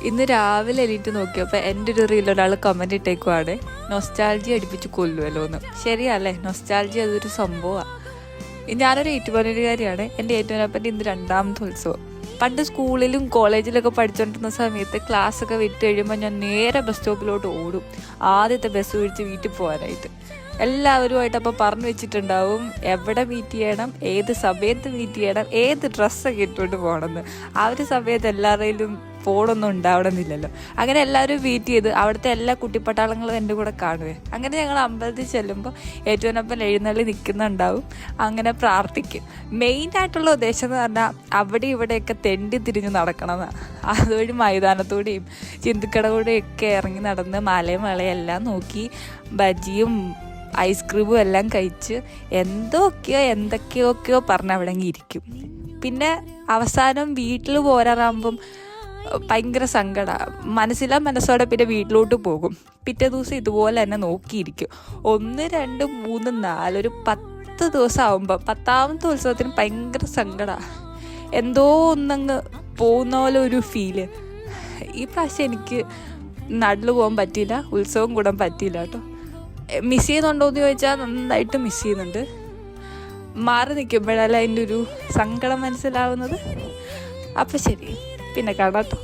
ഇന്ന് രാവിലെ എണീറ്റ് നോക്കിയപ്പോൾ എൻ്റെ ഒരു റീൽ ഒരാൾ കമൻറ്റ് ഇട്ടേക്കുവാണ്, നൊസ്റ്റാൾജി അടിപ്പിച്ച് കൊല്ലുമല്ലോ എന്ന്. ശരിയല്ലേ, നൊസ്റ്റാൾജി അതൊരു സംഭവമാണ്. ഞാനൊരു ഏറ്റുമാനൂരുകാരിയാണ്. എൻ്റെ ഏറ്റുമാനപ്പൻ്റെ ഇന്ന് 2ാമത്തെ ഉത്സവം. പണ്ട് സ്കൂളിലും കോളേജിലൊക്കെ പഠിച്ചുകൊണ്ടിരുന്ന സമയത്ത് ക്ലാസ്സൊക്കെ വിട്ട് കഴിയുമ്പോൾ ഞാൻ നേരെ ബസ് സ്റ്റോപ്പിലോട്ട് ഓടും, ആദ്യത്തെ ബസ് പിടിച്ച് വീട്ടിൽ പോകാനായിട്ട്. എല്ലാവരുമായിട്ട് അപ്പോൾ പറഞ്ഞു വെച്ചിട്ടുണ്ടാവും എവിടെ മീറ്റ് ചെയ്യണം, ഏത് സമയത്ത് മീറ്റ് ചെയ്യണം, ഏത് ഡ്രസ്സൊക്കെ ഇട്ടുകൊണ്ട് പോകണമെന്ന്. ആ ഒരു സമയത്ത് എല്ലാവരുടെയും ഫോണൊന്നും ഉണ്ടാവണമെന്നില്ലല്ലോ. അങ്ങനെ എല്ലാവരും മീറ്റ് ചെയ്ത് അവിടുത്തെ എല്ലാ കുട്ടിപ്പട്ടാളങ്ങളും എൻ്റെ കൂടെ കാണുവേ. അങ്ങനെ ഞങ്ങൾ അമ്പലത്തിൽ ചെല്ലുമ്പോൾ ഏറ്റുമാനപ്പൻ എഴുന്നള്ളി നിൽക്കുന്നുണ്ടാവും. അങ്ങനെ പ്രാർത്ഥിക്കും. മെയിനായിട്ടുള്ള ഉദ്ദേശം എന്ന് പറഞ്ഞാൽ അവിടെ ഇവിടെയൊക്കെ തെണ്ടി തിരിഞ്ഞ് നടക്കണമെന്നാണ്. അതുവഴി മൈതാനത്തൂടെയും ചിന്തിക്കടകൂടെയൊക്കെ ഇറങ്ങി നടന്ന് മലയും വളയും എല്ലാം നോക്കി ബജിയും ഐസ്ക്രീമും എല്ലാം കഴിച്ച് എന്തൊക്കെയോ പറഞ്ഞ് അവിടെ അങ്ങ് ഇരിക്കും. പിന്നെ അവസാനം വീട്ടിൽ പോരാറാകുമ്പം ഭയങ്കര സങ്കടമാണ്. മനസ്സോടെ പിന്നെ വീട്ടിലോട്ട് പോകും. പിറ്റേ ദിവസം ഇതുപോലെ തന്നെ നോക്കിയിരിക്കും. 1, 2, 3, 4 ഒരു 10 ദിവസം ആകുമ്പം 10ാമത്തെ ഉത്സവത്തിന് ഭയങ്കര സങ്കടമാണ്. എന്തോ ഒന്നങ്ങ് പോകുന്ന പോലെ ഒരു ഫീല്. ഈ പ്രാവശ്യം എനിക്ക് നാട്ടിൽ പോകാൻ പറ്റിയില്ല, ഉത്സവം കൂടാൻ പറ്റിയില്ല കേട്ടോ. മിസ് ചെയ്യുന്നുണ്ടോ എന്ന് ചോദിച്ചാൽ നന്നായിട്ട് മിസ് ചെയ്യുന്നുണ്ട്. മാറി നിൽക്കുമ്പോഴല്ല അതിൻ്റെ ഒരു സങ്കടം മനസ്സിലാവുന്നത്. അപ്പം ശരി, പിന്നെ കാണാം കേട്ടോ.